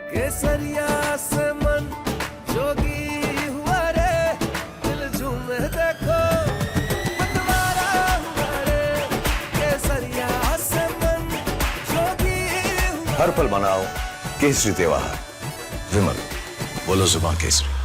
केसरिया से मन जोगी हुआ रे, दिल झूमे देखो मतवारा हुआ रे, केसरिया से मन जोगी हुआ। हर पल मनाओ केसरी त्योहार। विमल, बोलो जुबान केसरी।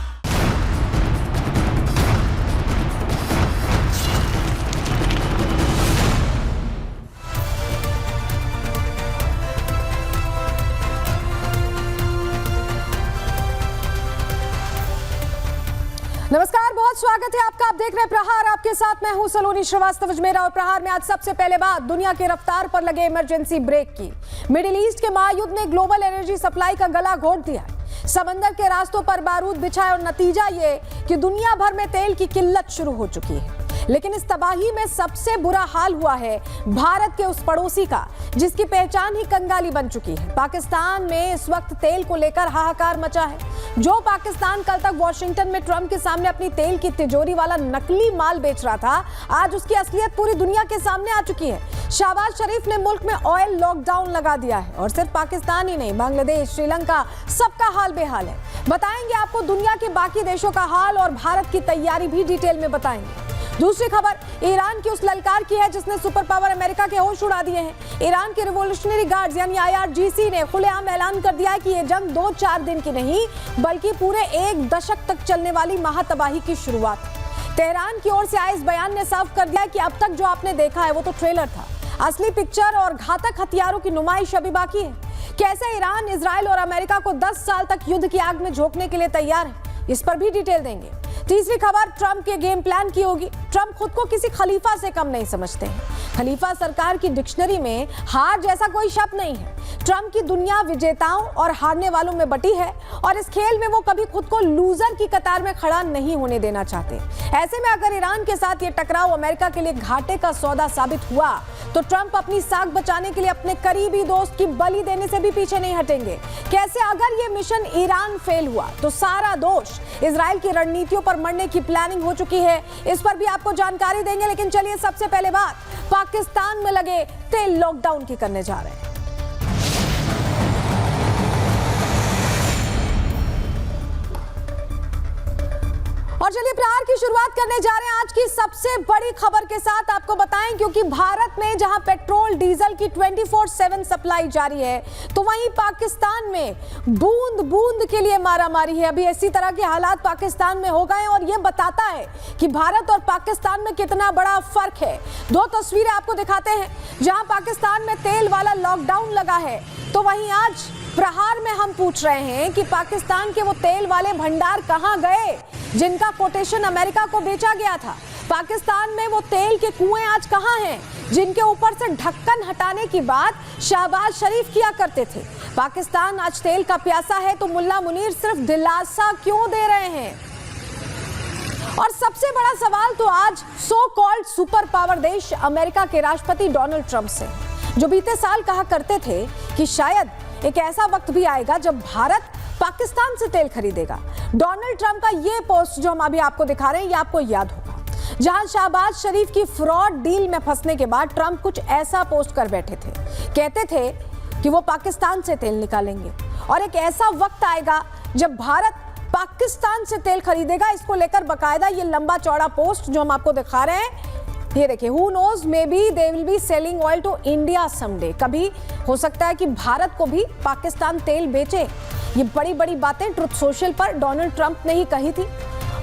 नमस्कार, बहुत स्वागत है आपका। आप देख रहे हैं प्रहार, आपके साथ मैं हूं सलोनी श्रीवास्तव अजमेरा। और प्रहार में आज सबसे पहले बात दुनिया की रफ्तार पर लगे इमरजेंसी ब्रेक की। मिडिल ईस्ट के महायुद्ध ने ग्लोबल एनर्जी सप्लाई का गला घोट दिया। समंदर के रास्तों पर बारूद बिछा और नतीजा ये कि दुनिया भर में तेल की किल्लत शुरू हो चुकी है। लेकिन इस तबाही में सबसे बुरा हाल हुआ है भारत के उस पड़ोसी का जिसकी पहचान ही कंगाली बन चुकी है। पाकिस्तान में इस वक्त तेल को लेकर हाहाकार मचा है। जो पाकिस्तान कल तक वॉशिंगटन में ट्रंप के सामने अपनी तेल की तिजोरी वाला नकली माल बेच रहा था, आज उसकी असलियत पूरी दुनिया के सामने आ चुकी है। शहबाज शरीफ ने मुल्क में ऑयल लॉकडाउन लगा दिया है और सिर्फ पाकिस्तान ही नहीं, बांग्लादेश, श्रीलंका, सबका हाल बेहाल है। बताएंगे आपको दुनिया के बाकी देशों का हाल और भारत की तैयारी भी डिटेल में बताएंगे। दूसरी खबर ईरान की उस ललकार की है जिसने सुपर पावर अमेरिका के होश उड़ा दिए हैं। ईरान के रिवॉल्यूशनरी गार्ड्स यानी IRGC ने खुलेआम ऐलान कर दिया है कि यह जंग 2-4 दिन की नहीं बल्कि पूरे 1 दशक तक चलने वाली महातबाही की शुरुआत है। तेहरान की ओर से आए इस बयान ने साफ कर दिया कि अब तक जो आपने देखा है वो तो ट्रेलर था, असली पिक्चर और घातक हथियारों की नुमाइश अभी बाकी है। कैसे ईरान, इजराइल और अमेरिका को 10 साल तक युद्ध की आग में झोंकने के लिए तैयार है, इस पर भी डिटेल देंगे। तीसरी खबर ट्रंप के गेम प्लान की होगी। ट्रंप खुद को किसी खलीफा से कम नहीं समझते हैं। खलीफा सरकार की डिक्शनरी में हार जैसा कोई शब्द नहीं है। ट्रंप की दुनिया विजेताओं और हारने वालों में बटी है और इस खेल में वो कभी खुद को लूजर की कतार में खड़ा नहीं होने देना चाहते। ऐसे में अगर ईरान के साथ ये टकराव अमेरिका के लिए घाटे का सौदा साबित हुआ तो ट्रंप अपनी साख बचाने के लिए अपने करीबी दोस्त की बलि देने से भी पीछे नहीं हटेंगे। कैसे अगर ये मिशन ईरान फेल हुआ तो सारा दोष इजराइल की रणनीतियों पर मरने की प्लानिंग हो चुकी है, इस पर भी आपको जानकारी देंगे। लेकिन चलिए सबसे पहले बात पाकिस्तान में लगे तेल लॉकडाउन की करने जा रहे हैं। और चलिए प्रहार की शुरुआत करने जा रहे हैं आज की सबसे बड़ी खबर के साथ। आपको बताएं क्योंकि भारत में जहां पेट्रोल डीजल की 24/7 सप्लाई जारी है तो वहीं पाकिस्तान में बूंद बूंद के लिए मारामारी है। अभी इसी तरह के हालात पाकिस्तान में हो गए और ये बताता है कि भारत और पाकिस्तान में कितना बड़ा फर्क है। 2 तस्वीरें आपको दिखाते हैं। जहां पाकिस्तान में तेल वाला लॉकडाउन लगा है तो वहीं आज प्रहार में हम पूछ रहे हैं कि पाकिस्तान के वो तेल वाले भंडार कहां गए जिनका कोटेशन अमेरिका को बेचा गया था। पाकिस्तान में वो तेल के कुएं आज कहां हैं जिनके ऊपर से ढक्कन हटाने की बात शहबाज शरीफ किया करते थे। पाकिस्तान आज तेल का प्यासा है तो मुल्ला मुनीर सिर्फ दिलासा क्यों दे रहे हैं। और सबसे बड़ा सवाल तो आज सो कॉल्ड सुपर पावर देश अमेरिका के राष्ट्रपति डोनाल्ड ट्रंप से, जो बीते साल कहा करते थे कि शायद एक ऐसा वक्त भी आएगा जब भारत पाकिस्तान से तेल खरीदेगा। डोनाल्ड ट्रंप का ये पोस्ट जो हम अभी आपको दिखा रहे हैं ये आपको याद होगा, जहां शहबाज शरीफ की फ्रॉड डील में फंसने के बाद ट्रंप कुछ ऐसा पोस्ट कर बैठे थे। कहते थे कि वो पाकिस्तान से तेल निकालेंगे और एक ऐसा वक्त आएगा जब भारत पाकिस्तान से तेल खरीदेगा। इसको लेकर बकायदा ये लंबा चौड़ा पोस्ट जो हम आपको दिखा रहे हैं, ये देखिए, who knows maybe they will be selling oil to India someday. कभी हो सकता है कि भारत को भी पाकिस्तान तेल बेचे। ये बड़ी बड़ी बातें ट्रुथ सोशल पर डोनाल्ड ट्रंप ने ही कही थी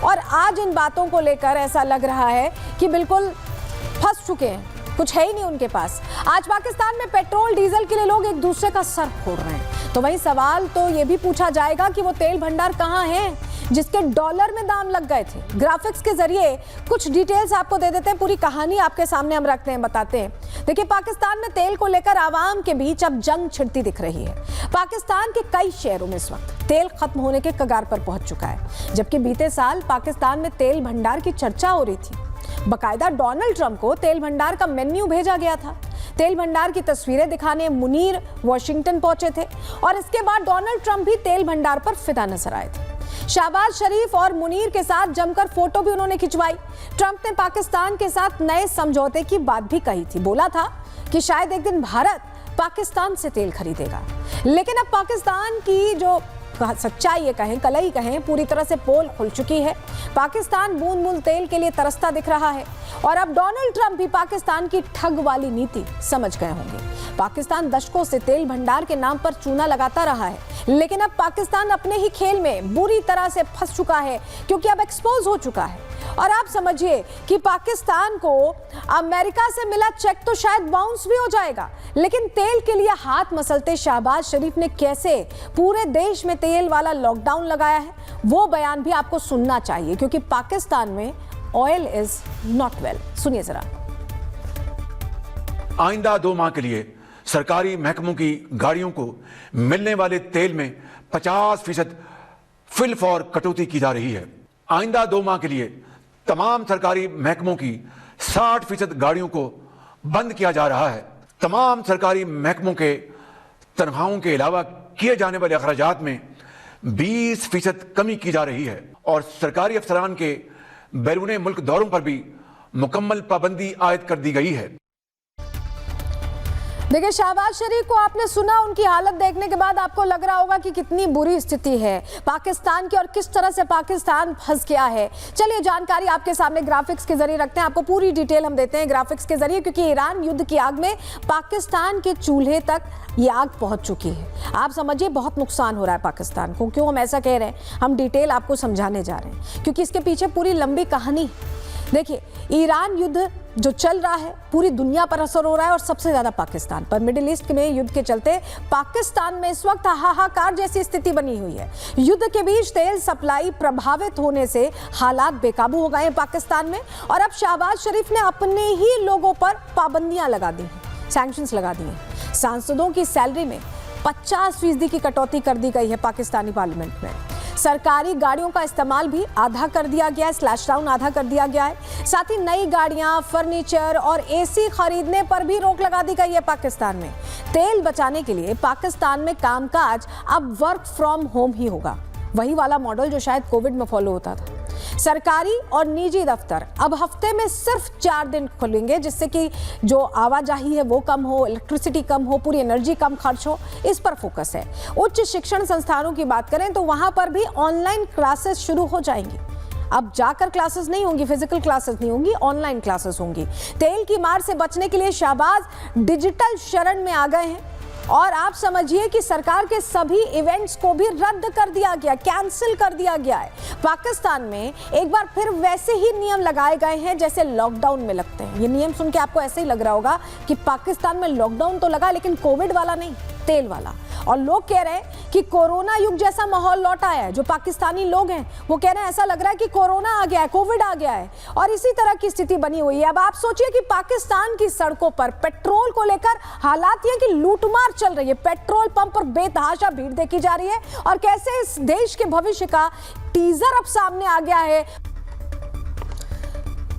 और आज इन बातों को लेकर ऐसा लग रहा है कि बिल्कुल फंस चुके हैं, कुछ है ही नहीं उनके पास। आज पाकिस्तान में पेट्रोल डीजल के लिए लोग एक दूसरे का सर फोड़ रहे हैं, तो वही सवाल तो ये भी पूछा जाएगा कि वो तेल भंडार कहाँ हैं जिसके डॉलर में दाम लग गए थे। ग्राफिक्स के जरिए कुछ डिटेल्स आपको दे देते हैं, पूरी कहानी आपके सामने हम रखते हैं, बताते हैं। देखिए, पाकिस्तान में तेल को लेकर आवाम के बीच अब जंग छिड़ती दिख रही है। पाकिस्तान के कई शहरों में इस वक्त तेल खत्म होने के कगार पर पहुंच चुका है, जबकि बीते साल पाकिस्तान में तेल भंडार की चर्चा हो रही थी। बाकायदा डोनाल्ड ट्रंप को तेल भंडार का मेन्यू भेजा गया था। तेल भंडार की तस्वीरें दिखाने मुनीर वॉशिंगटन पहुंचे थे और इसके बाद डोनाल्ड ट्रंप भी तेल भंडार पर फिदा नजर आए थे। शहबाज शरीफ और मुनीर के साथ जमकर फोटो भी उन्होंने खिंचवाई। ट्रंप ने पाकिस्तान के साथ नए समझौते की बात भी कही थी। बोला था कि शायद एक दिन भारत पाकिस्तान से तेल खरीदेगा। लेकिन अब पाकिस्तान की जो सच्चाई ये कहें, कलई कहें, पूरी तरह से पोल खुल चुकी है। पाकिस्तान बूंद बूंद तेल के लिए तरसता दिख रहा है और अब डोनाल्ड ट्रंप भी पाकिस्तान की ठग वाली नीति समझ गए होंगे। पाकिस्तान दशकों से तेल भंडार के नाम पर चूना लगाता रहा है, लेकिन अब पाकिस्तान अपने ही खेल में बुरी तरह से फंस चुका है, क्योंकि अब एक्सपोज हो चुका है। और आप समझिए कि पाकिस्तान को अमेरिका से मिला चेक तो शायद बाउंस भी हो जाएगा, लेकिन तेल के लिए हाथ मसलते शहबाज शरीफ ने कैसे पूरे देश में तेल वाला लॉकडाउन लगाया है, वो बयान भी आपको सुनना चाहिए, क्योंकि पाकिस्तान में ऑयल इज नॉट वेल। सुनिए जरा। आइंदा 2 माह के लिए सरकारी महकमों की गाड़ियों को मिलने वाले तेल में 50% फिल फॉर कटौती की जा रही है। आइंदा 2 माह के लिए तमाम सरकारी महकमों की 60% गाड़ियों को बंद किया जा रहा है। तमाम सरकारी महकमों के तनख्वाहों के अलावा किए जाने वाले अखराजात में 20% कमी की जा रही है और सरकारी अफसरान के बैरून मुल्क दौरों पर भी मुकम्मल पाबंदी आयद कर दी गई है। देखिए, शहबाज शरीफ को आपने सुना, उनकी हालत देखने के बाद आपको लग रहा होगा कि कितनी बुरी स्थिति है पाकिस्तान की और किस तरह से पाकिस्तान फंस गया है। चलिए जानकारी आपके सामने ग्राफिक्स के जरिए रखते हैं, आपको पूरी डिटेल हम देते हैं ग्राफिक्स के जरिए, क्योंकि ईरान युद्ध की आग में पाकिस्तान के चूल्हे तक ये आग पहुंच चुकी है। आप समझिए बहुत नुकसान हो रहा है पाकिस्तान को। क्यों हम ऐसा कह रहे हैं, हम डिटेल आपको समझाने जा रहे हैं, क्योंकि इसके पीछे पूरी लंबी कहानी है। देखिए, ईरान युद्ध जो चल रहा है पूरी दुनिया पर असर हो रहा है और सबसे ज्यादा पाकिस्तान पर। मिडिल ईस्ट में युद्ध के चलते पाकिस्तान में इस वक्त हाहाकार जैसी स्थिति बनी हुई है। युद्ध के बीच तेल सप्लाई प्रभावित होने से हालात बेकाबू हो गए हैं पाकिस्तान में, और अब शहबाज शरीफ ने अपने ही लोगों पर पाबंदियां लगा दी हैं, सैंक्शंस लगा दिए हैं। सांसदों की सैलरी में 50% की कटौती कर दी गई है पाकिस्तानी पार्लियामेंट में। सरकारी गाड़ियों का इस्तेमाल भी आधा कर दिया गया है, स्लैश डाउन आधा कर दिया गया है। साथ ही नई गाड़ियां, फर्नीचर और एसी खरीदने पर भी रोक लगा दी गई है पाकिस्तान में। तेल बचाने के लिए पाकिस्तान में कामकाज अब वर्क फ्रॉम होम ही होगा, वही वाला मॉडल जो शायद कोविड में फॉलो होता था। सरकारी और निजी दफ्तर अब हफ्ते में सिर्फ 4 दिन खुलेंगे, जिससे कि जो आवाजाही है वो कम हो, इलेक्ट्रिसिटी कम हो, पूरी एनर्जी कम खर्च हो, इस पर फोकस है। उच्च शिक्षण संस्थानों की बात करें तो वहां पर भी ऑनलाइन क्लासेस शुरू हो जाएंगी। अब जाकर क्लासेस नहीं होंगी, फिजिकल क्लासेस नहीं होंगी, ऑनलाइन क्लासेस होंगी। तेल की मार से बचने के लिए शहबाज डिजिटल शरण में आ गए हैं और आप समझिए कि सरकार के सभी इवेंट्स को भी रद्द कर दिया गया, कैंसिल कर दिया गया है। पाकिस्तान में एक बार फिर वैसे ही नियम लगाए गए हैं जैसे लॉकडाउन में लगते हैं। ये नियम सुन के आपको ऐसे ही लग रहा होगा कि पाकिस्तान में लॉकडाउन तो लगा, लेकिन कोविड वाला नहीं, तेल वाला। और लोग कह रहे हैं कि कोरोना युग जैसा माहौल लौट आया है। जो पाकिस्तानी लोग हैं वो कह रहे हैं ऐसा लग रहा है कि कोरोना आ गया है, कोविड आ गया है, और इसी तरह की स्थिति बनी हुई है। अब आप सोचिए कि पाकिस्तान की सड़कों पर पेट्रोल को लेकर हालात ये कि लूटमार चल रही है। पेट्रोल पंप पर बेतहाशा भीड़ देखी जा रही है और कैसे इस देश के भविष्य का टीजर अब सामने आ गया है।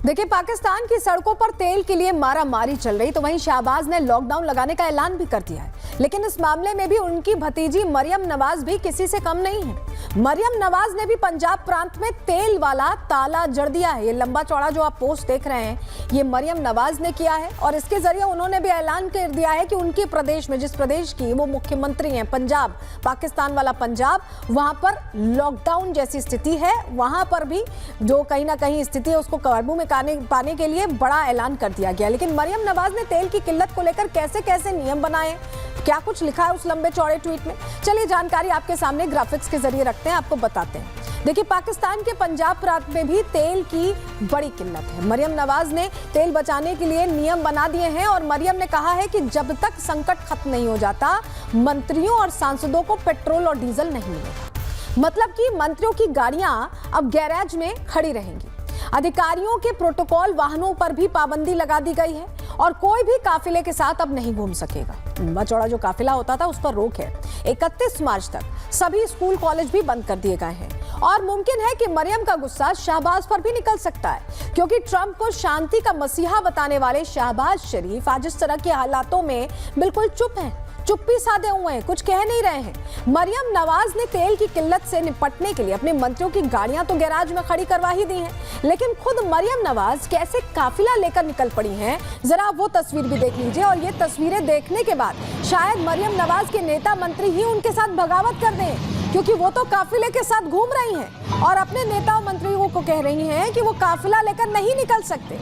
देखिए, पाकिस्तान की सड़कों पर तेल के लिए मारामारी चल रही, तो वहीं शहबाज ने लॉकडाउन लगाने का ऐलान भी कर दिया है। लेकिन इस मामले में भी उनकी भतीजी मरियम नवाज भी किसी से कम नहीं है। मरियम नवाज ने भी पंजाब प्रांत में तेल वाला ताला जड़ दिया है। ये लंबा चौड़ा जो आप पोस्ट देख रहे हैं, ये मरियम नवाज ने किया है और इसके जरिए उन्होंने भी ऐलान कर दिया है कि उनके प्रदेश में, जिस प्रदेश की वो मुख्यमंत्री हैं, पंजाब, पाकिस्तान वाला पंजाब, वहां पर लॉकडाउन जैसी स्थिति है। वहां पर भी जो कहीं ना कहीं स्थिति है उसको काबू में पाने के लिए बड़ा ऐलान कर दिया गया। लेकिन मरियम नवाज ने तेल की किल्लत को लेकर कैसे कैसे नियम बनाए, क्या कुछ लिखा है उस लंबे चौड़े ट्वीट में, चलिए जानकारी आपके सामने ग्राफिक्स के जरिए रखते हैं, आपको बताते हैं। देखिए, पाकिस्तान के पंजाब प्रांत में भी तेल की बड़ी किल्लत है। मरियम नवाज ने तेल बचाने के लिए नियम बना दिए हैं और मरियम ने कहा है कि जब तक संकट खत्म नहीं हो जाता, मंत्रियों और सांसदों को पेट्रोल और डीजल नहीं मिलेगा। मतलब कि मंत्रियों की गाड़ियां अब गैराज में खड़ी रहेंगी। अधिकारियों के प्रोटोकॉल वाहनों पर भी पाबंदी लगा दी गई है और कोई भी काफिले के साथ अब नहीं घूम सकेगा। लंबा चौड़ा जो काफिला होता था उस पर रोक है। 31 मार्च तक सभी स्कूल कॉलेज भी बंद कर दिए गए हैं और मुमकिन है कि मरियम का गुस्सा शहबाज पर भी निकल सकता है, क्योंकि ट्रंप को शांति का मसीहा बताने वाले शहबाज शरीफ आज इस तरह के हालातों में बिल्कुल चुप हैं। चुप्पी साधे हुए हैं, कुछ कह नहीं रहे हैं। मरियम नवाज ने तेल की किल्लत से निपटने के लिए अपने मंत्रियों की गाड़ियां तो गैराज में खड़ी करवा ही दी हैं, लेकिन खुद मरियम नवाज कैसे काफिला लेकर निकल पड़ी हैं, जरा वो तस्वीर भी देख लीजिए। और ये तस्वीरें देखने के बाद शायद मरियम नवाज के नेता मंत्री ही उनके साथ बगावत कर दें, क्योंकि वो तो काफिले के साथ घूम रही हैं और अपने नेता मंत्रियों को कह रही हैं कि वो काफिला लेकर नहीं निकल सकते।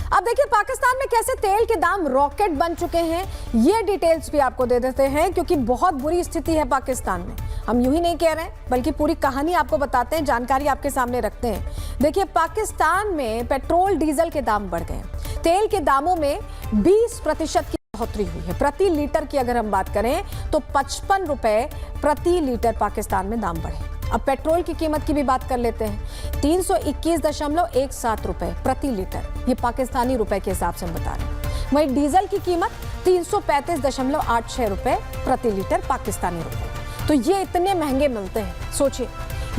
अब देखिए पाकिस्तान में कैसे तेल के दाम रॉकेट बन चुके हैं, ये डिटेल्स भी आपको दे देते हैं, क्योंकि बहुत बुरी स्थिति है पाकिस्तान में। हम यूं ही नहीं कह रहे हैं, बल्कि पूरी कहानी आपको बताते हैं, जानकारी आपके सामने रखते हैं। देखिए पाकिस्तान में पेट्रोल डीजल के दाम बढ़ गए, तेल के दामों में 20% की बढ़ोतरी हुई है। प्रति लीटर की अगर हम बात करें तो 55 रुपए प्रति लीटर पाकिस्तान में दाम बढ़े। अब पेट्रोल की कीमत की भी बात कर लेते हैं, 321.17 रुपए प्रति लीटर, ये पाकिस्तानी रुपए के हिसाब से हम बता रहे हैं। वहीं डीजल की कीमत 335.86 रुपए प्रति लीटर पाकिस्तानी रुपए। तो ये इतने महंगे मिलते हैं, सोचिए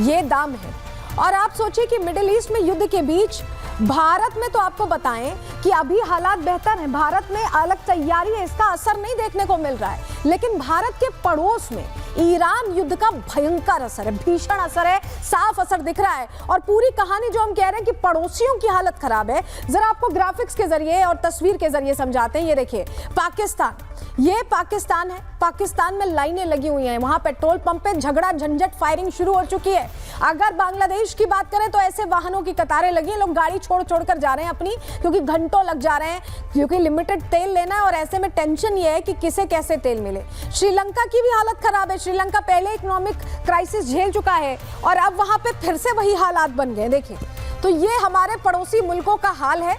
ये दाम है। और आप सोचिए कि मिडिल ईस्ट में युद्ध के बीच भारत में तो आपको बताएं कि अभी हालात बेहतर हैं, भारत में अलग तैयारी है, इसका असर नहीं देखने को मिल रहा है, लेकिन भारत के पड़ोस में ईरान युद्ध का भयंकर असर है, भीषण असर है, साफ असर दिख रहा है। और पूरी कहानी जो हम कह रहे हैं कि पड़ोसियों की हालत खराब है, जरा आपको ग्राफिक्स के जरिए और तस्वीर के जरिए समझाते हैं। ये देखिए पाकिस्तान, ये पाकिस्तान है, पाकिस्तान में लाइनें लगी हुई हैं, वहां पेट्रोल पंप पे झगड़ा झंझट फायरिंग शुरू हो चुकी है। अगर बांग्लादेश की बात करें तो ऐसे वाहनों की कतारें लगी हैं, लोग गाड़ी छोड़ कर जा रहे हैं अपनी, क्योंकि घंटों लग जा रहे हैं, क्योंकि लिमिटेड तेल लेना है और ऐसे में टेंशन ये है कि किसे कैसे तेल मिले। श्रीलंका की भी हालत खराब है, श्रीलंका पहले इकोनॉमिक क्राइसिस झेल चुका है और अब वहां पे फिर से वही हालात बन गए। देखिए तो ये हमारे पड़ोसी मुल्कों का हाल है,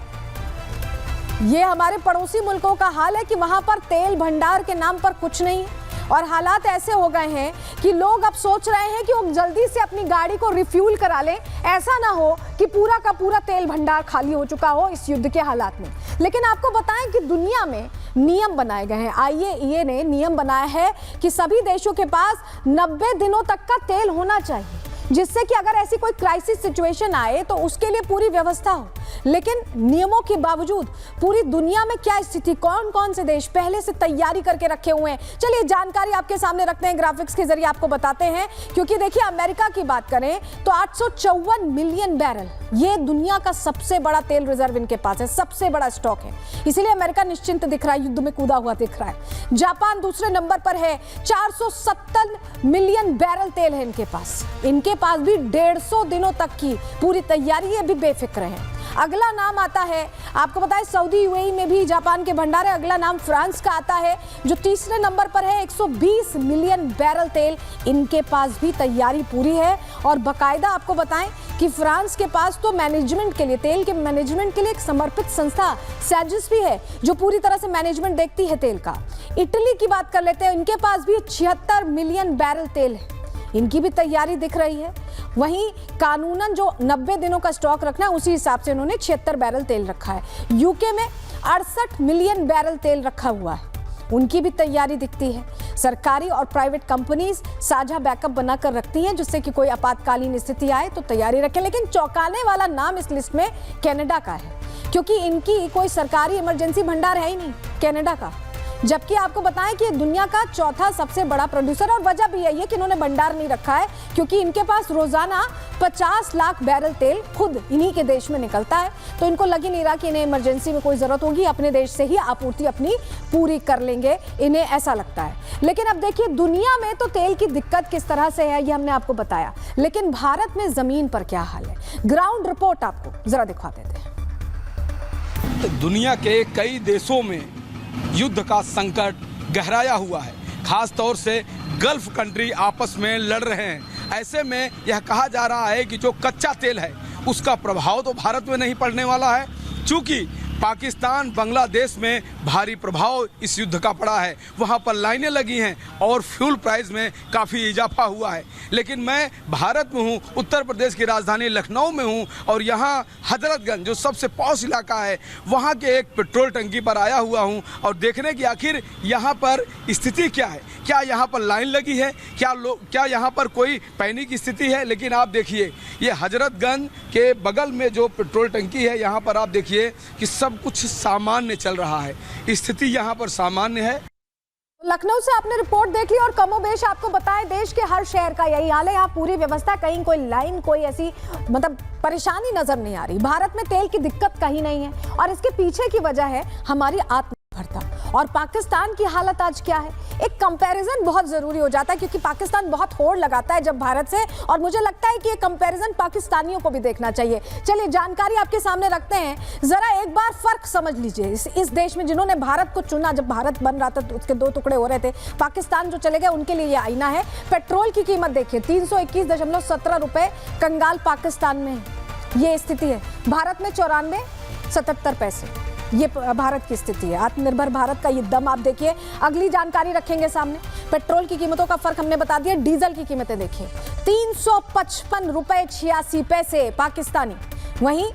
ये हमारे पड़ोसी मुल्कों का हाल है कि वहां पर तेल भंडार के नाम पर कुछ नहीं है और हालात ऐसे हो गए हैं कि लोग अब सोच रहे हैं कि वो जल्दी से अपनी गाड़ी को रिफ्यूल करा ले, ऐसा ना हो कि पूरा का पूरा तेल भंडार खाली हो चुका हो इस युद्ध के हालात में। लेकिन आपको बताएं कि दुनिया में नियम बनाए गए हैं, IAEA ने नियम बनाया है कि सभी देशों के पास 90 दिनों तक का तेल होना चाहिए, जिससे कि अगर ऐसी कोई क्राइसिस सिचुएशन आए तो उसके लिए पूरी व्यवस्था हो। लेकिन नियमों के बावजूद पूरी दुनिया में क्या स्थिति, कौन कौन से देश पहले से तैयारी करके रखे हुए हैं, चलिए जानकारी आपके सामने रखते हैं, ग्राफिक्स के जरिए आपको बताते हैं। क्योंकि देखिए अमेरिका की बात करें तो 854 मिलियन बैरल, ये दुनिया का सबसे बड़ा तेल रिजर्व इनके पास है, सबसे बड़ा स्टॉक है, इसीलिए अमेरिका निश्चिंत दिख रहा है, युद्ध में कूदा हुआ दिख रहा है। जापान दूसरे नंबर पर है, 470 मिलियन बैरल तेल है इनके पास भी 150 दिनों तक की पूरी तैयारी है, अभी बेफिक्र है। अगला नाम आता है, आपको बताएं सऊदी UAE में भी जापान के भंडार है। अगला नाम फ्रांस का आता है जो तीसरे नंबर पर है, 120 मिलियन बैरल तेल, इनके पास भी तैयारी पूरी है। और बाकायदा आपको बताएं कि फ्रांस के पास तो मैनेजमेंट के लिए, तेल के मैनेजमेंट के लिए एक समर्पित संस्था सैजिस भी है जो पूरी तरह से मैनेजमेंट देखती है तेल का। इटली की बात कर लेते हैं, इनके पास भी 76 मिलियन बैरल तेल है, इनकी भी तैयारी दिख रही है। वहीं कानूनन जो 90 दिनों का स्टॉक रखना है उसी हिसाब से उन्होंने 76 बैरल तेल रखा है। यूके में 68 मिलियन बैरल तेल रखा हुआ है, उनकी भी तैयारी दिखती है। सरकारी और प्राइवेट कंपनीज साझा बैकअप बनाकर रखती हैं, जिससे कि कोई आपातकालीन स्थिति आए तो तैयारी रखें। लेकिन चौंकाने वाला नाम इस लिस्ट में कनाडा का है, क्योंकि इनकी कोई सरकारी इमरजेंसी भंडार है ही नहीं कनाडा का, जबकि आपको बताएं कि दुनिया का चौथा सबसे बड़ा प्रोड्यूसर, और वजह भी यही है कि इन्होंने भंडार नहीं रखा है, क्योंकि इनके पास रोजाना 50 लाख बैरल तेल खुद इन्हीं के देश में निकलता है, तो इनको लग ही नहीं रहा कि इन्हें इमरजेंसी में कोई जरूरत होगी, अपने देश से ही आपूर्ति अपनी पूरी कर लेंगे, इन्हें ऐसा लगता है। लेकिन अब देखिए दुनिया में तो तेल की दिक्कत किस तरह से है ये हमने आपको बताया, लेकिन भारत में जमीन पर क्या हाल है, ग्राउंड रिपोर्ट आपको जरा दिखा देते हैं। दुनिया के कई देशों में युद्ध का संकट गहराया हुआ है, खास तौर से गल्फ कंट्री आपस में लड़ रहे हैं। ऐसे में यह कहा जा रहा है कि जो कच्चा तेल है उसका प्रभाव तो भारत में नहीं पड़ने वाला है, क्योंकि पाकिस्तान बांग्लादेश में भारी प्रभाव इस युद्ध का पड़ा है, वहाँ पर लाइनें लगी हैं और फ्यूल प्राइस में काफ़ी इजाफा हुआ है। लेकिन मैं भारत में हूँ, उत्तर प्रदेश की राजधानी लखनऊ में हूँ और यहाँ हजरतगंज जो सबसे पॉश इलाका है वहाँ के एक पेट्रोल टंकी पर आया हुआ हूँ और देखने की आखिर यहाँ पर स्थिति क्या है। क्या यहाँ पर लाइन लगी है, क्या यहाँ पर कोई पैनिक की स्थिति है। लेकिन आप देखिए ये हजरतगंज के बगल में जो पेट्रोल टंकी है यहाँ पर आप देखिए कि सब कुछ सामान्य चल रहा है, स्थिति यहाँ पर सामान्य है। लखनऊ से आपने रिपोर्ट देख ली और कमोबेश आपको बताएं देश के हर शहर का यही हाल है। यहाँ पूरी व्यवस्था, कहीं कोई लाइन, कोई ऐसी मतलब परेशानी नजर नहीं आ रही। भारत में तेल की दिक्कत कहीं नहीं है और इसके पीछे की वजह है हमारी आत्मनिर्भरता। और पाकिस्तान की हालत आज क्या है, एक कंपैरिजन बहुत जरूरी हो जाता है क्योंकि पाकिस्तान बहुत होड़ लगाता है जब भारत से, और मुझे लगता है कि ये कंपैरिजन पाकिस्तानियों को भी देखना चाहिए। चलिए जानकारी आपके सामने रखते हैं, जरा एक बार फर्क समझ लीजिए इस देश में जिन्होंने भारत को चुना। जब भारत बन रहा था तो उसके दो टुकड़े हो रहे थे, पाकिस्तान जो चले गए उनके लिए ये आईना है। पेट्रोल की कीमत देखिए 321.17 रुपए कंगाल पाकिस्तान में है, ये स्थिति है। भारत में 94.77 पैसे, ये भारत की स्थिति है। आत्मनिर्भर भारत का ये दम आप देखिए। अगली जानकारी रखेंगे सामने, पेट्रोल की कीमतों का फर्क हमने बता दिया। डीजल की कीमतें देखिए 355 रुपए 86 पैसे पाकिस्तानी, वहीं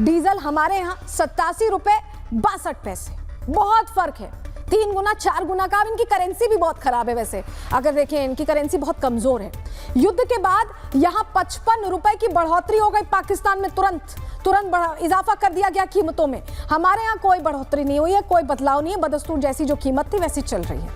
डीजल हमारे यहाँ 87 रुपए 62 पैसे। बहुत फर्क है, 3 गुना 4 गुना का। इनकी करेंसी भी बहुत खराब है, वैसे अगर देखें इनकी करेंसी बहुत कमजोर है। युद्ध के बाद यहाँ 55 रुपए की बढ़ोतरी हो गई पाकिस्तान में, तुरंत इजाफा कर दिया गया कीमतों में। हमारे यहाँ कोई बढ़ोतरी नहीं हुई है, कोई बदलाव नहीं है, बदस्तूर जैसी जो कीमत थी वैसी चल रही है।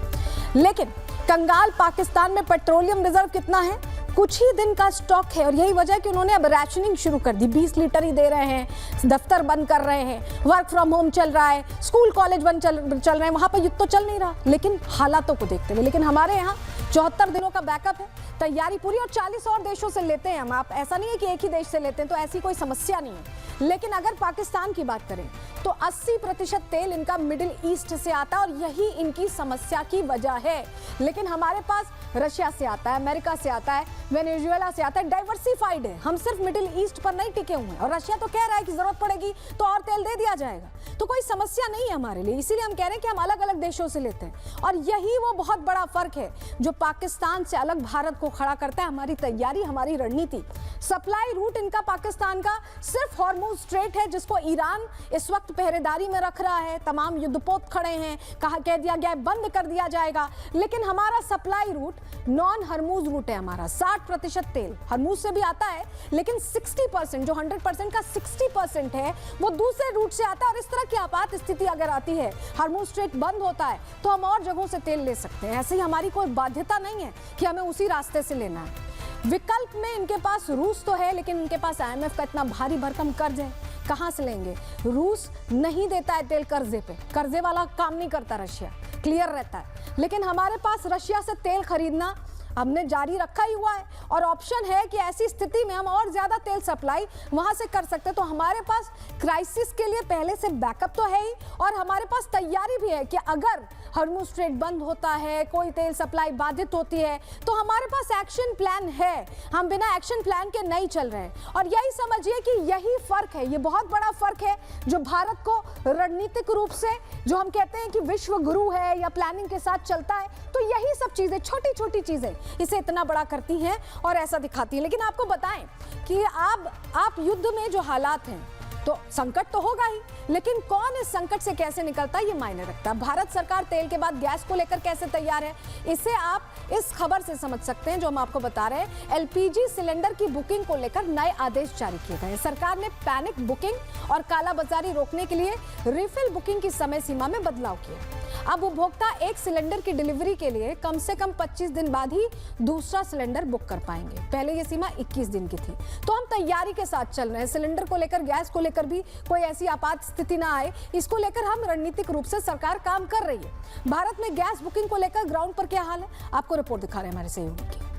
लेकिन कंगाल पाकिस्तान में पेट्रोलियम रिजर्व कितना है, कुछ ही दिन का स्टॉक है और यही वजह है कि उन्होंने अब रैशनिंग शुरू कर दी। 20 लीटर ही दे रहे हैं, दफ्तर बंद कर रहे हैं, वर्क फ्रॉम होम चल रहा है, स्कूल कॉलेज बंद चल रहे हैं। वहां पर युद्ध तो चल नहीं रहा लेकिन हालातों को देखते हुए। लेकिन हमारे यहाँ 74 दिनों का बैकअप है, तैयारी पूरी, और 40 और देशों से लेते हैं हम। आप ऐसा नहीं है कि एक ही देश से लेते हैं, तो ऐसी कोई समस्या नहीं है। लेकिन अगर पाकिस्तान की बात करें तो 80% तेल इनका मिडिल ईस्ट से आता है और यही इनकी समस्या की वजह है। लेकिन हमारे पास रशिया से आता है, अमेरिका से आता है, वेनेजुएला से आता है, डाइवर्सिफाइड है। हम सिर्फ मिडिल ईस्ट पर नहीं टिके हुए हैं और रशिया तो कह रहा है कि जरूरत पड़ेगी तो और तेल दे दिया जाएगा, तो कोई समस्या नहीं है हमारे लिए। इसीलिए हम कह रहे हैं कि हम अलग अलग देशों से लेते हैं और यही वो बहुत बड़ा फर्क है जो पाकिस्तान से अलग भारत को खड़ा करता है। हमारी तैयारी, हमारी रणनीति, सप्लाई रूट इनका पाकिस्तान का सिर्फ हॉर्मुज स्ट्रेट है जिसको ईरान इस वक्त पहरेदारी में रख रहा है। तमाम युद्धपोत खड़े हैं, कह दिया गया है बंद कर दिया जाएगा। लेकिन हमारा सप्लाई रूट नॉन हरमुज रूट है। हमारा 60% तेल हरमुज से भी आता है लेकिन 60%, जो 100% का 60% है वो दूसरे रूट से आता है। और इस तरह की आपात स्थिति अगर आती है, हरमुज स्ट्रेट बंद होता है, तो हम और जगहों से तेल ले सकते हैं। ऐसे ही हमारी कोई बाध्यता नहीं है कि हमें उसी रास्ते से लेना है। विकल्प में इनके पास रूस तो है लेकिन इनके पास IMF का इतना भारी भरकम कर्ज है, कहां से लेंगे। रूस नहीं देता है तेल कर्जे पे, कर्जे वाला काम नहीं करता, रशिया क्लियर रहता है। लेकिन हमारे पास रशिया से तेल खरीदना हमने जारी रखा ही हुआ है और ऑप्शन है कि ऐसी स्थिति में हम और ज्यादा तेल सप्लाई वहां से कर सकते हैं। तो हमारे पास क्राइसिस के लिए पहले से बैकअप तो है ही और हमारे पास तैयारी भी है कि अगर हरमुज स्ट्रेट बंद होता है, कोई तेल सप्लाई बाधित होती है, तो हमारे पास एक्शन प्लान है। हम बिना एक्शन प्लान के नहीं चल रहे हैं और यही समझिए कि यही फर्क है, ये बहुत बड़ा फर्क है जो भारत को रणनीतिक रूप से, जो हम कहते हैं कि विश्व गुरु है या प्लानिंग के साथ चलता है, तो यही सब चीजें, छोटी छोटी चीजें इसे इतना बड़ा करती हैं और ऐसा दिखाती हैं। लेकिन आपको बताएं कि आप युद्ध में जो हालात हैं तो संकट तो होगा ही, लेकिन कौन इस संकट से कैसे निकलता है ये मायने रखता है। भारत सरकार तेल के बाद गैस को लेकर कैसे तैयार है, इसे आप इस खबर से समझ सकते हैं जो हम आपको बता रहे हैं। LPG सिलेंडर की बुकिंग को लेकर नए आदेश जारी किए गए हैं। सरकार ने पैनिक बुकिंग और कालाबाजारी रोकने के लिए रिफिल बुकिंग की समय सीमा में बदलाव किया। अब उपभोक्ता एक सिलेंडर की डिलीवरी के लिए कम से कम 25 दिन बाद ही दूसरा सिलेंडर बुक कर पाएंगे। पहले ये सीमा 21 दिन की थी। तो हम तैयारी के साथ चल रहे हैं, सिलेंडर को लेकर, गैस को लेकर भी कोई ऐसी आपात स्थिति ना आए, इसको लेकर हम रणनीतिक रूप से सरकार काम कर रही है। भारत में गैस बुकिंग को लेकर ग्राउंड पर क्या हाल है, आपको रिपोर्ट दिखा रहे हैं हमारे सहयोगी की।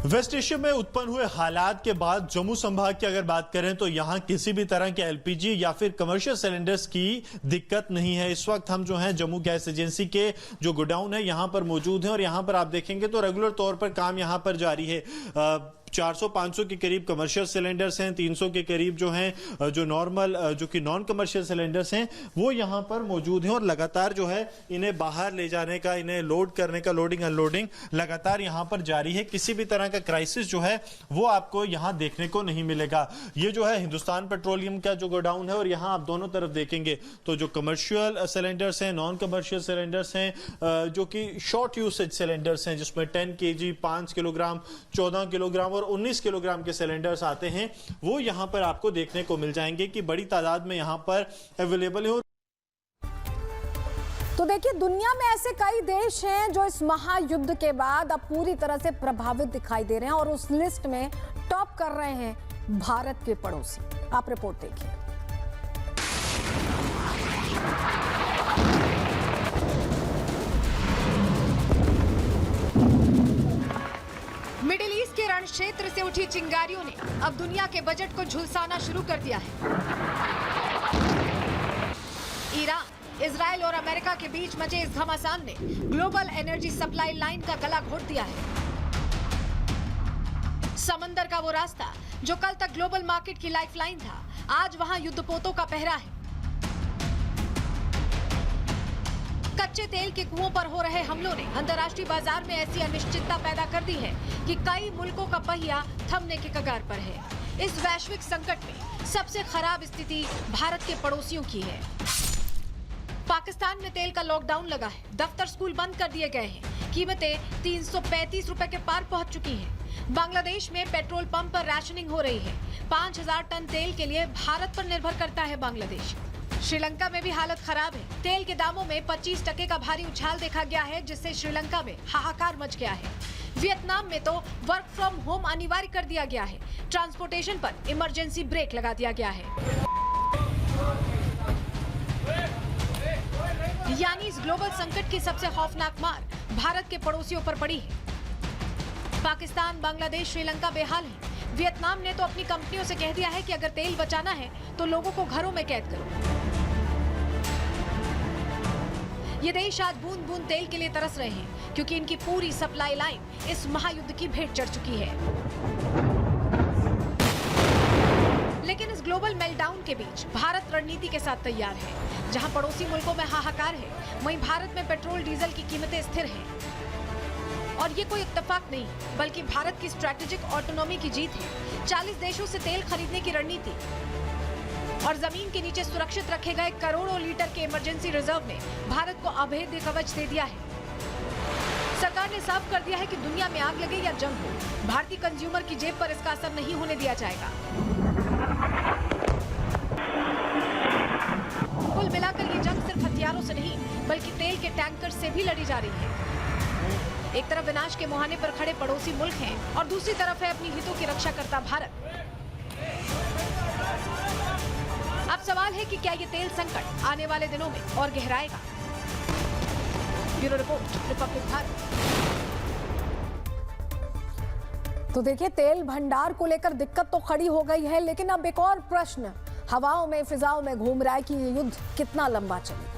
वेस्ट एशिया में उत्पन्न हुए हालात के बाद जम्मू संभाग की अगर बात करें तो यहां किसी भी तरह के LPG या फिर कमर्शियल सिलेंडर्स की दिक्कत नहीं है। इस वक्त हम जो हैं जम्मू गैस एजेंसी के जो गोडाउन है यहां पर मौजूद हैं और यहां पर आप देखेंगे तो रेगुलर तौर पर काम यहां पर जारी है। 400-500 के करीब कमर्शियल सिलेंडर्स हैं, 300 के करीब जो हैं जो नॉर्मल जो कि नॉन कमर्शियल सिलेंडर्स हैं वो यहाँ पर मौजूद हैं और लगातार जो है इन्हें बाहर ले जाने का, इन्हें लोड करने का, लोडिंग अनलोडिंग लगातार यहाँ पर जारी है। किसी भी तरह का क्राइसिस जो है वो आपको यहाँ देखने को नहीं मिलेगा। ये जो है हिंदुस्तान पेट्रोलियम का जो गोडाउन है और यहाँ आप दोनों तरफ देखेंगे तो जो कमर्शियल सिलेंडर्स हैं, नॉन कमर्शियल सिलेंडर्स हैं, जो कि शॉर्ट यूसेज सिलेंडर्स हैं जिसमें 10 kg, 5 किलोग्राम, 14 किलोग्राम और 19 किलोग्राम के सिलेंडर्स आते हैं, वो यहाँ पर आपको देखने को मिल जाएंगे कि बड़ी तादाद में यहाँ पर अवेलेबल है। तो देखिए, दुनिया में ऐसे कई देश हैं जो इस महायुद्ध के बाद अब पूरी तरह से प्रभावित दिखाई दे रहे हैं और उस लिस्ट में टॉप कर रहे हैं भारत के पड़ोसी। आप रिपोर्ट देखिए। मिडिल ईस्ट के रण क्षेत्र से उठी चिंगारियों ने अब दुनिया के बजट को झुलसाना शुरू कर दिया है। ईरान, इजराइल और अमेरिका के बीच मचे इस घमासान ने ग्लोबल एनर्जी सप्लाई लाइन का गला घोट दिया है। समंदर का वो रास्ता जो कल तक ग्लोबल मार्केट की लाइफलाइन था, आज वहां युद्धपोतों का पहरा है। कच्चे तेल के कुओं पर हो रहे हमलों ने अंतर्राष्ट्रीय बाजार में ऐसी अनिश्चितता पैदा कर दी है कि कई मुल्कों का पहिया थमने के कगार पर है। इस वैश्विक संकट में सबसे खराब स्थिति भारत के पड़ोसियों की है। पाकिस्तान में तेल का लॉकडाउन लगा है, दफ्तर स्कूल बंद कर दिए गए हैं, कीमतें 335 रुपए के पार पहुंच चुकी हैं। बांग्लादेश में पेट्रोल पंप पर राशनिंग हो रही है। 5000 टन तेल के लिए भारत पर निर्भर करता है बांग्लादेश। श्रीलंका में भी हालत खराब है। तेल के दामों में 25% का भारी उछाल देखा गया है, जिससे श्रीलंका में हाहाकार मच गया है। वियतनाम में तो वर्क फ्रॉम होम अनिवार्य कर दिया गया है। ट्रांसपोर्टेशन पर इमरजेंसी ब्रेक लगा दिया गया है। यानी इस ग्लोबल संकट की सबसे खौफनाक मार भारत के पड़ोसियों पर पड़ी है। पाकिस्तान, बांग्लादेश, श्रीलंका बेहाल है। वियतनाम ने तो अपनी कंपनियों से कह दिया है कि अगर तेल बचाना है तो लोगों को घरों में कैद करो। ये देश आज बूंद बूंद तेल के लिए तरस रहे हैं, क्योंकि इनकी पूरी सप्लाई लाइन इस महायुद्ध की भेंट चढ़ चुकी है। लेकिन इस ग्लोबल मेल्टडाउन के बीच भारत रणनीति के साथ तैयार है। जहां पड़ोसी मुल्कों में हाहाकार है, वहीं भारत में पेट्रोल डीजल की कीमतें स्थिर हैं। और ये कोई इत्तेफाक नहीं, बल्कि भारत की स्ट्रैटेजिक ऑटोनॉमी की जीत है। 40 देशों से तेल खरीदने की रणनीति और जमीन के नीचे सुरक्षित रखे गए करोड़ों लीटर के इमरजेंसी रिजर्व ने भारत को अभेद्य कवच दे दिया है। सरकार ने साफ कर दिया है कि दुनिया में आग लगे या जंग हो, भारतीय कंज्यूमर की जेब पर इसका असर नहीं होने दिया जाएगा। कुल मिलाकर ये जंग सिर्फ हथियारों से नहीं, बल्कि तेल के टैंकर से भी लड़ी जा रही है। एक तरफ विनाश के मुहाने पर खड़े पड़ोसी मुल्क हैं और दूसरी तरफ है अपनी हितों की रक्षा करता भारत। अब सवाल है कि क्या ये तेल संकट आने वाले दिनों में और गहराएगा। Bureau report, Republic Bharat. तो देखिए, तेल भंडार को लेकर दिक्कत तो खड़ी हो गई है, लेकिन अब एक और प्रश्न हवाओं में, फिजाओं में घूम रहा है कि ये युद्ध कितना लंबा चलेगा।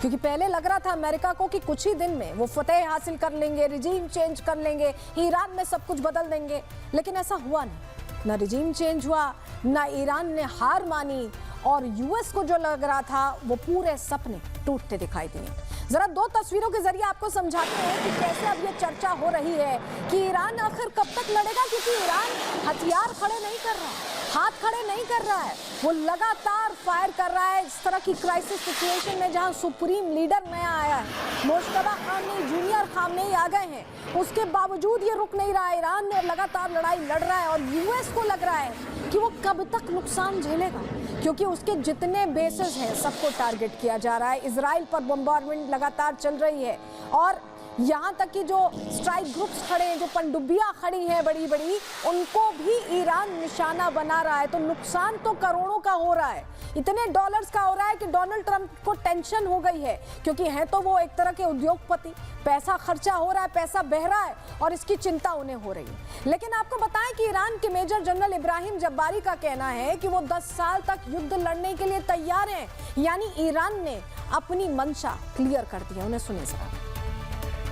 क्योंकि पहले लग रहा था अमेरिका को कि कुछ ही दिन में वो फतेह हासिल कर लेंगे, रिजीम चेंज कर लेंगे, ईरान में सब कुछ बदल देंगे, लेकिन ऐसा हुआ नहीं। ना रिजीम चेंज हुआ, ना ईरान ने हार मानी, और यूएस को जो लग रहा था वो पूरे सपने टूटते दिखाई दिए। जरा दो तस्वीरों के जरिए आपको समझाते हैं कि कैसे अब ये चर्चा हो रही है कि ईरान आखिर कब तक लड़ेगा, क्योंकि ईरान हथियार खड़े नहीं कर रहा है, हाथ खड़े नहीं कर रहा है, वो लगातार फायर कर रहा है। इस तरह की क्राइसिस सिचुएशन में जहां सुप्रीम लीडर नया आया है, मुश्तबा खामनेई, जूनियर खामनेई आ गए हैं, उसके बावजूद ये रुक नहीं रहा है। ईरान ने लगातार लड़ाई लड़ रहा है और यूएस को लग रहा है कि वो कब तक नुकसान झेलेगा, क्योंकि उसके जितने बेसेस हैं सबको टारगेट किया जा रहा है। इजराइल पर बम्बार्डमेंट लगातार चल रही है और यहाँ तक कि जो स्ट्राइक ग्रुप्स खड़े हैं, जो पनडुब्बियाँ खड़ी हैं बड़ी बड़ी, उनको भी ईरान निशाना बना रहा है। तो नुकसान तो करोड़ों का हो रहा है, इतने डॉलर्स का हो रहा है कि डोनाल्ड ट्रंप को टेंशन हो गई है, क्योंकि हैं तो वो एक तरह के उद्योगपति, पैसा खर्चा हो रहा है, पैसा बह रहा है और इसकी चिंता उन्हें हो रही है। लेकिन आपको बताएं कि ईरान के मेजर जनरल इब्राहिम जब्बारी का कहना है कि वो 10 साल तक युद्ध लड़ने के लिए तैयार हैं। यानी ईरान ने अपनी मंशा क्लियर कर दी है। उन्हें सुने जरा।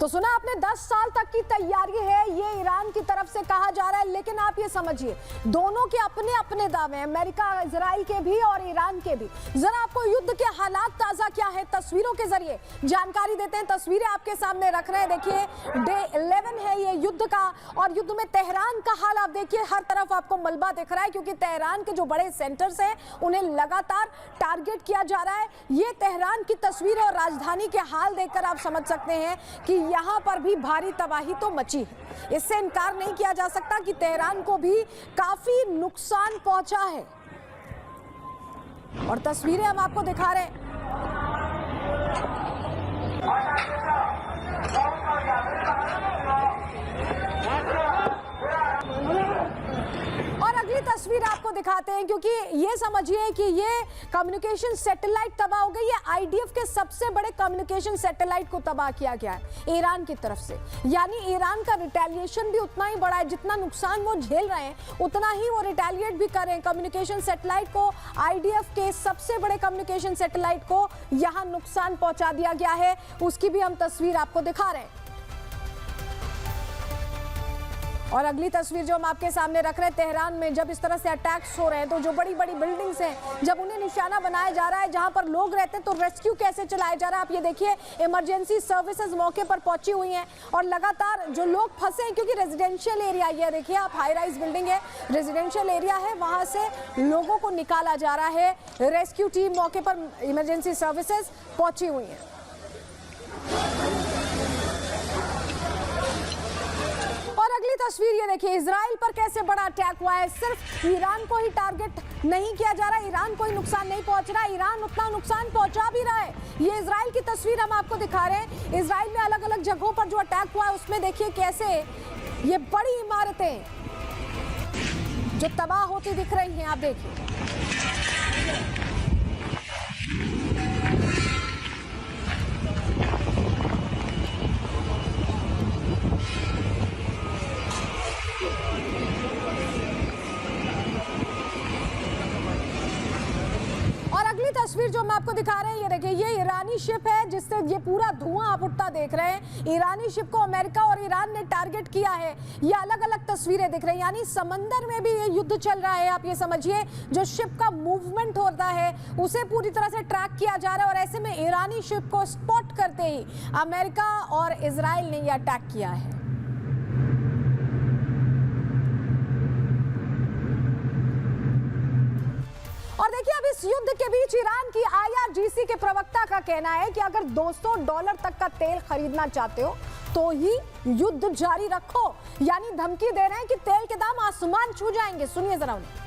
तो सुना आपने 10 साल तक की तैयारी है, ये ईरान की तरफ से कहा जा रहा है। लेकिन आप ये समझिए, दोनों के अपने अपने दावे हैं, अमेरिका इजराइल के भी और ईरान के भी। जरा आपको युद्ध के हालात ताजा क्या है तस्वीरों के जरिए जानकारी देते हैं। तस्वीरें आपके सामने रख रहे हैं, देखिए डे 11 है ये युद्ध का, और युद्ध में तेहरान का हाल आप देखिए, हर तरफ आपको मलबा दिख रहा है क्योंकि तेहरान के जो बड़े सेंटर्स हैं उन्हें लगातार टारगेट किया जा रहा है। ये तेहरान की तस्वीर और राजधानी के हाल देखकर आप समझ सकते हैं कि यहाँ पर भी भारी तबाही तो मची है। इससे इनकार नहीं किया जा सकता कि तेहरान को भी काफी नुकसान पहुंचा है, और तस्वीरें हम आपको दिखा रहे हैं। और अगली तस्वीर आपको दिखाते हैं, क्योंकि ये समझिए कि ये कम्युनिकेशन सैटेलाइट तबाह हो गई है। आईडीएफ के सबसे बड़े कम्युनिकेशन सैटेलाइट को तबाह किया गया है ईरान की तरफ से। यानी ईरान का रिटेलिएशन भी उतना ही बड़ा है, जितना नुकसान वो झेल रहे हैं उतना ही वो रिटेलिएट भी कर रहे हैं। कम्युनिकेशन सैटेलाइट को, आईडीएफ के सबसे बड़े कम्युनिकेशन सैटेलाइट को यहाँ नुकसान पहुंचा दिया गया है। उसकी भी हम तस्वीर आपको दिखा रहे हैं। और अगली तस्वीर जो हम आपके सामने रख रहे हैं, तेहरान में जब इस तरह से अटैक्स हो रहे हैं तो जो बड़ी बड़ी बिल्डिंग्स हैं, जब उन्हें निशाना बनाया जा रहा है, जहां पर लोग रहते हैं, तो रेस्क्यू कैसे चलाया जा रहा है। आप ये देखिए, इमरजेंसी सर्विसेज मौके पर पहुंची हुई हैं और लगातार जो लोग फंसे हैं, क्योंकि रेजिडेंशियल एरिया, ये देखिए आप, हाई राइज बिल्डिंग है, रेजिडेंशियल एरिया है, वहां से लोगों को निकाला जा रहा है। रेस्क्यू टीम मौके पर, इमरजेंसी सर्विसेज पहुंची हुई है। अगली तस्वीर ये देखिए, इजराइल पर कैसे बड़ा अटैक हुआ है। सिर्फ ईरान को ही टारगेट नहीं किया जा रहा, ईरान को ही नुकसान नहीं पहुंच रहा, ईरान उतना नुकसान पहुंचा भी रहा है। ये इजराइल की तस्वीर हम आपको दिखा रहे हैं। इजराइल में अलग अलग जगहों पर जो अटैक हुआ है उसमें देखिए कैसे ये बड़ी इमारतें जो तबाह होती दिख रही हैं, आप देखिए। तस्वीर जो हम आपको दिखा रहे हैं, ये देखिए, ये ईरानी शिप है जिससे ये पूरा धुआं आप उठता देख रहे हैं। ईरानी शिप को अमेरिका और ईरान ने टारगेट किया है। ये अलग अलग तस्वीरें दिख रही हैं, यानी समंदर में भी ये युद्ध चल रहा है। आप ये समझिए, जो शिप का मूवमेंट होता है उसे पूरी तरह से ट्रैक किया जा रहा है, और ऐसे में ईरानी शिप को स्पॉट करते ही अमेरिका और इजराइल ने यह अटैक किया है। और देखिए, अब इस युद्ध के बीच ईरान की IRGC के प्रवक्ता का कहना है कि अगर $200 तक का तेल खरीदना चाहते हो तो ही युद्ध जारी रखो। यानी धमकी दे रहे हैं कि तेल के दाम आसमान छू जाएंगे। सुनिए जरा उन्हें।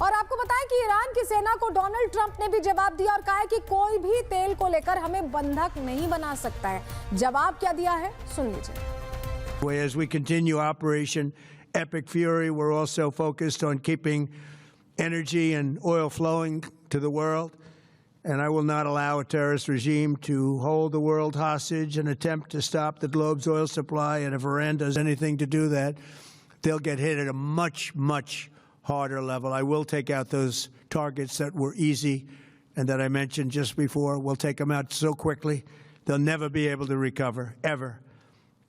और आपको बताएं कि ईरान की सेना को डोनाल्ड ट्रंप ने भी जवाब दिया और कहा है कि कोई भी तेल को लेकर हमें बंधक नहीं बना सकता है। जवाब क्या दिया है, सुन लीजिए। As we continue Operation Epic Fury, we're also focused on keeping energy and oil flowing to the world. And I will not allow a terrorist regime to hold the world hostage and attempt to stop the globe's oil supply. And if Iran does anything to do that, they'll get hit at a much, much harder level. I will take out those targets that were easy and that I mentioned just before. We'll take them out so quickly, they'll never be able to recover, ever.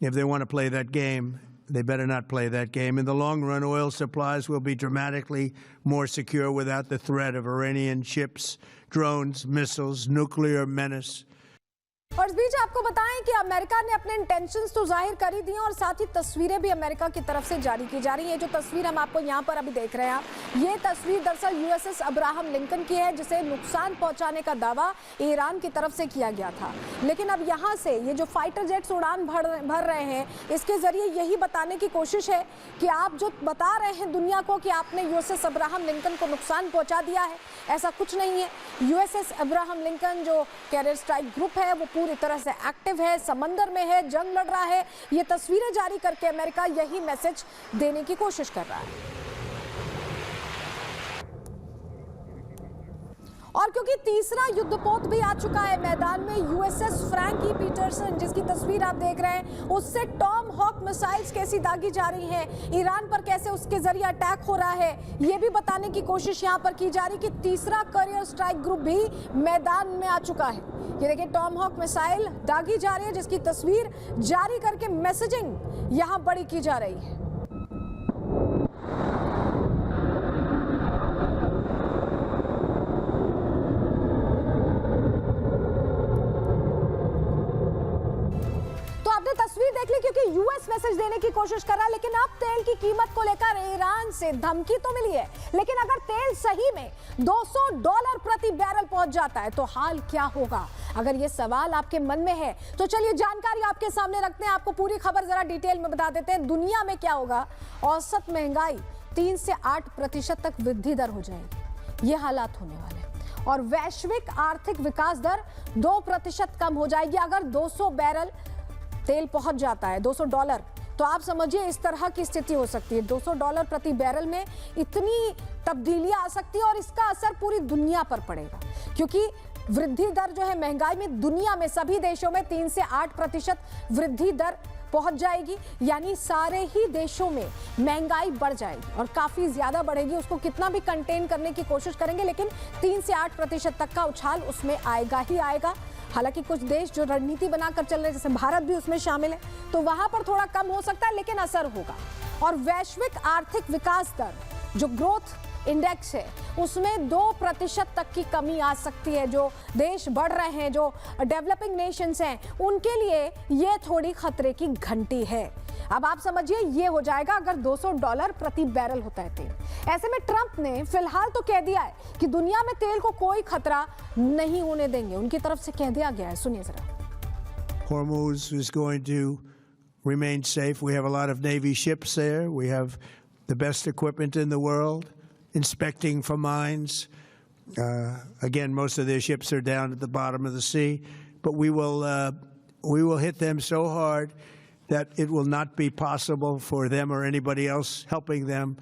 If they want to play that game, they better not play that game. In the long run, oil supplies will be dramatically more secure without the threat of Iranian ships, drones, missiles, nuclear menace. और इस बीच आपको बताएं कि America ने अपने intentions तो जाहिर कर ही दिए और साथ ही तस्वीरें भी अमेरिका की तरफ से जारी की जा रही हैं। जो तस्वीर हम आपको यहाँ पर अभी देख रहे हैं, ये तस्वीर दरअसल यूएसएस अब्राहम लिंकन की है, जिसे नुकसान पहुंचाने का दावा ईरान की तरफ से किया गया था। लेकिन अब यहाँ से ये जो फाइटर जेट्स उड़ान भर रहे हैं, इसके जरिए यही बताने की कोशिश है कि आप जो बता रहे हैं दुनिया को कि आपने यूएसएस अब्राहम लिंकन को नुकसान पहुंचा दिया है, ऐसा कुछ नहीं है। यूएसएस अब्राहम लिंकन जो कैरियर स्ट्राइक ग्रुप है वो पूरी तरह से एक्टिव है, समंदर में है, जंग लड़ रहा है। ये तस्वीरें जारी करके अमेरिका यही मैसेज देने की कोशिश कर रहा है। और क्योंकि तीसरा युद्धपोत भी आ चुका है मैदान में, यूएसएस फ्रैंकी पीटरसन जिसकी तस्वीर आप देख रहे हैं, उससे टॉम हॉक मिसाइल्स कैसी दागी जा रही हैं, ईरान पर कैसे उसके जरिए अटैक हो रहा है, ये भी बताने की कोशिश यहां पर की जा रही कि तीसरा कैरियर स्ट्राइक ग्रुप भी मैदान में आ चुका है। ये देखिए टॉम हॉक मिसाइल दागी जा रही है, जिसकी तस्वीर जारी करके मैसेजिंग यहां बड़ी की जा रही है। तस्वीर देख ली, क्योंकि यूएस मैसेज देने की कोशिश कर रहा है। लेकिन अब तेल की कीमत को लेकर ईरान से धमकी तो मिली है, लेकिन अगर तेल सही में $200 प्रति बैरल पहुंच जाता है तो हाल क्या होगा? अगर ये सवाल आपके मन में है तो चलिए जानकारी आपके सामने रखते हैं, आपको पूरी खबर जरा डिटेल में बता देते हैं। दुनिया में क्या होगा? औसत महंगाई 3 से 8% तक वृद्धि दर हो जाएगी, ये हालात होने वाले हैं। और वैश्विक आर्थिक विकास दर 2% कम हो जाएगी। अगर 200 बैरल तेल पहुंच जाता है, $200, तो आप समझिए इस तरह की स्थिति हो सकती है। $200 प्रति बैरल में इतनी तब्दीलियां आ सकती है और इसका असर पूरी दुनिया पर पड़ेगा, क्योंकि वृद्धि दर जो है महंगाई में दुनिया में सभी देशों में 3 से 8% वृद्धि दर पहुंच जाएगी। यानी सारे ही देशों में महंगाई बढ़ जाएगी और काफी ज्यादा बढ़ेगी। उसको कितना भी कंटेन करने की कोशिश करेंगे, लेकिन 3 से 8% तक का उछाल उसमें आएगा ही आएगा। हालांकि कुछ देश जो रणनीति बनाकर चल रहे हैं, जैसे भारत भी उसमें शामिल है, तो वहां पर थोड़ा कम हो सकता है, लेकिन असर होगा। और वैश्विक आर्थिक विकास दर जो ग्रोथ इंडेक्स है, उसमें 2% तक की कमी आ सकती है। जो देश बढ़ रहे हैं, जो डेवलपिंग नेशंस हैं, उनके लिए ये थोड़ी खतरे की घंटी है। अब आप समझिए ये हो जाएगा अगर $200 प्रति बैरल होता है तेल। ऐसे में ट्रंप ने फिलहाल तो कह दिया है कि दुनिया में तेल को कोई खतरा नहीं होने देंगे, उनकी तरफ से कह दिया गया है। सुनिए जरा। Hormuz is going to remain safe. We have a lot of Navy ships there. We have the best equipment in the world, inspecting for mines. Again, most of their ships are down at the bottom of the sea, but we will hit them so hard that it will not be possible for them or anybody else helping them.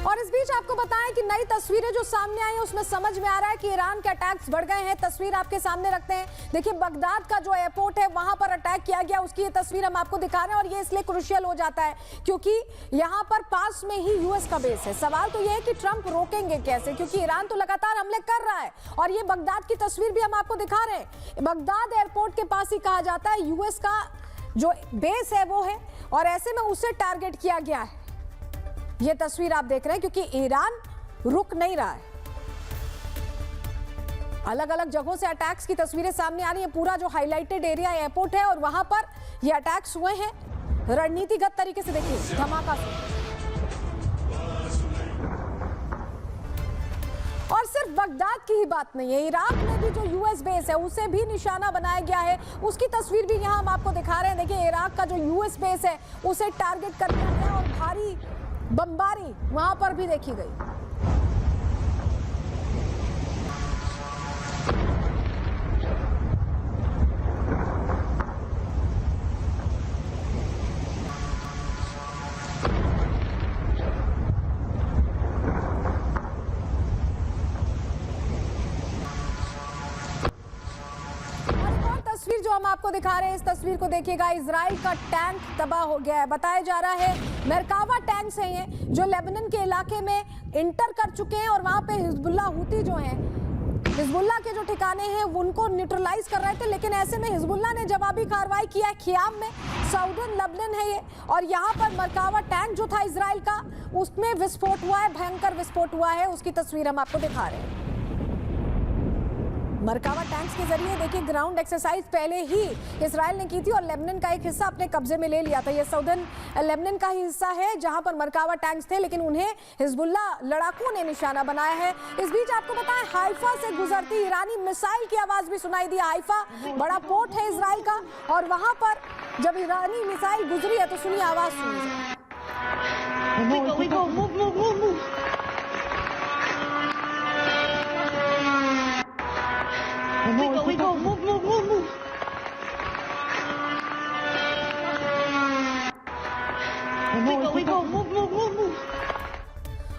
और इस बीच आपको बताएं कि नई तस्वीरें जो सामने आई हैं उसमें समझ में आ रहा है कि ईरान के अटैक्स बढ़ गए हैं। तस्वीर आपके सामने रखते हैं। देखिए बगदाद का जो एयरपोर्ट है वहां पर अटैक किया गया, उसकी ये तस्वीर हम आपको दिखा रहे हैं। और ये इसलिए क्रूशियल हो जाता है क्योंकि यहां पर पास में ही यूएस का बेस है। सवाल तो ये है कि ट्रंप रोकेंगे कैसे, क्योंकि ईरान तो लगातार हमले कर रहा है। और ये बगदाद की तस्वीर भी हम आपको दिखा रहे हैं। बगदाद एयरपोर्ट के पास ही कहा जाता है यूएस का जो बेस है वो है, और ऐसे में उसे टारगेट किया गया है। ये तस्वीर आप देख रहे हैं क्योंकि ईरान रुक नहीं रहा है। अलग अलग जगहों से अटैक्स की तस्वीरें सामने आ रही है। पूरा जो हाईलाइटेड एरिया एयरपोर्ट है और वहां पर ये अटैक्स हुए हैं रणनीतिगत तरीके से। देखिए धमाका से। और सिर्फ बगदाद की ही बात नहीं है, इराक में भी जो यूएस बेस है उसे भी निशाना बनाया गया है। उसकी तस्वीर भी यहां हम आपको दिखा रहे हैं। देखिए इराक का जो यूएस बेस है उसे टारगेट कर दिया गया और भारी बमबारी वहां पर भी देखी गई। तस्वीर जो हम आपको दिखा रहे हैं, इस तस्वीर को देखिएगा। इजराइल का टैंक तबाह हो गया है। बताया जा रहा है मरकावा टैंक्स हैं ये, जो लेबनान के इलाके में इंटर कर चुके हैं और वहां पे हिजबुल्लाह हुती जो हैं, हिजबुल्लाह के जो ठिकाने हैं उनको न्यूट्रलाइज कर रहे थे। लेकिन ऐसे में हिजबुल्लाह ने जवाबी कार्रवाई किया है। खियाम में साउदर्न लेबनान है ये, और यहाँ पर मरकावा टैंक जो था इजराइल का, उसमें विस्फोट हुआ है, भयंकर विस्फोट हुआ है। उसकी तस्वीर हम आपको दिखा रहे हैं। मरकावा टैंक्स के जरिए देखिए ग्राउंड एक्सरसाइज पहले ही इजराइल ने की थी और लेबनान का एक हिस्सा अपने कब्जे में ले लिया था। ये साउदर्न लेबनान का ही हिस्सा है जहां पर मरकावा टैंक्स थे, लेकिन उन्हें हिजबुल्ला लड़ाकों ने निशाना बनाया है। इस बीच आपको बताएं हाइफा से गुजरती ईरानी मिसाइल की आवाज भी सुनाई दी। हाइफा बड़ा पोर्ट है इजराइल का और वहां पर जब ईरानी मिसाइल गुजरी है तो सुनिए आवाज सुनिए।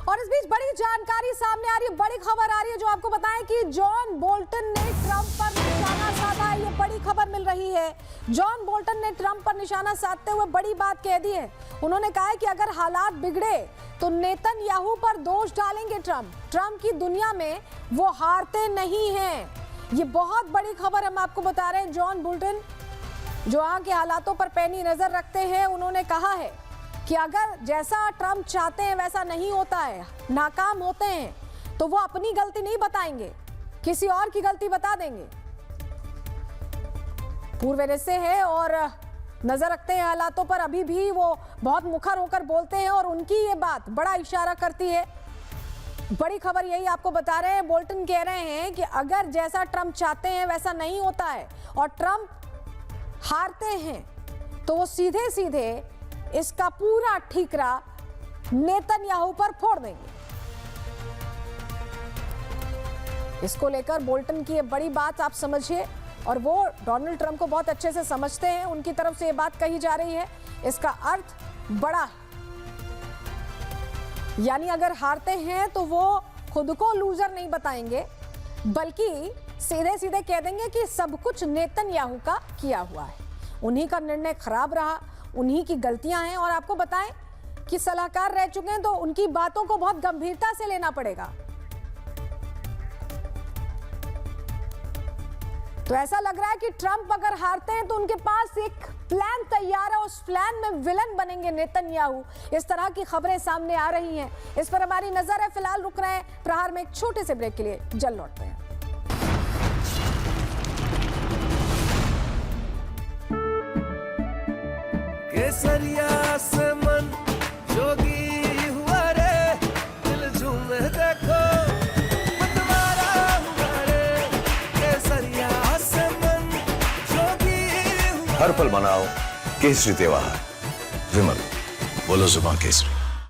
और इस बीच बड़ी जानकारी सामने आ रही है, बड़ी खबर आ रही है जो आपको बताएं कि जॉन बोल्टन ने ट्रंप पर निशाना साधा। ये बड़ी खबर मिल रही है। जॉन बोल्टन ने ट्रंप पर निशाना साधते हुए बड़ी बात कह दी है। उन्होंने कहा है कि अगर हालात बिगड़े तो नेतन्याहू पर दोष डालेंगे ट्रंप की दुनिया में वो हारते नहीं हैं। ये बहुत बड़ी खबर हम आपको बता रहे हैं। जॉन बोल्टन जो वहां के हालातों पर पैनी नजर रखते हैं, उन्होंने कहा है कि अगर जैसा ट्रंप चाहते हैं वैसा नहीं होता है, नाकाम होते हैं, तो वो अपनी गलती नहीं बताएंगे, किसी और की गलती बता देंगे। पूर्व एनएसए है और नजर रखते हैं हालातों पर। अभी भी वो बहुत मुखर होकर बोलते हैं और उनकी ये बात बड़ा इशारा करती है। बड़ी खबर यही आपको बता रहे हैं। बोल्टन कह रहे हैं कि अगर जैसा ट्रंप चाहते हैं वैसा नहीं होता है और ट्रंप हारते हैं तो वो सीधे सीधे इसका पूरा ठीकरा नेतन्याहू पर फोड़ देंगे। इसको लेकर बोल्टन की ये बड़ी बात आप समझिए और वो डोनाल्ड ट्रंप को बहुत अच्छे से समझते हैं। उनकी तरफ से ये बात कही जा रही है, इसका अर्थ बड़ा है। यानी अगर हारते हैं तो वो खुद को लूजर नहीं बताएंगे, बल्कि सीधे सीधे कह देंगे कि सब कुछ नेतन्याहू का किया हुआ है, उन्हीं का निर्णय खराब रहा, उन्हीं की गलतियां हैं। और आपको बताएं कि सलाहकार रह चुके हैं तो उनकी बातों को बहुत गंभीरता से लेना पड़ेगा। तो ऐसा लग रहा है कि ट्रंप अगर हारते हैं तो उनके पास एक प्लान तैयार है, उस प्लान में विलन बनेंगे नेतन्याहू। इस तरह की खबरें सामने आ रही हैं, इस पर हमारी नजर है। फिलहाल रुक रहे हैं प्रहार में एक छोटे से ब्रेक के लिए, जल्द लौटते हैं। केसरिया से मन जोगी हुआ रे, दिल झूमे देखो मतवारा हुआ रे। केसरिया से मन जोगी हुआ। हर पल मनाओ केसरी त्योहार। विमल, बोलो जुबान केसरी।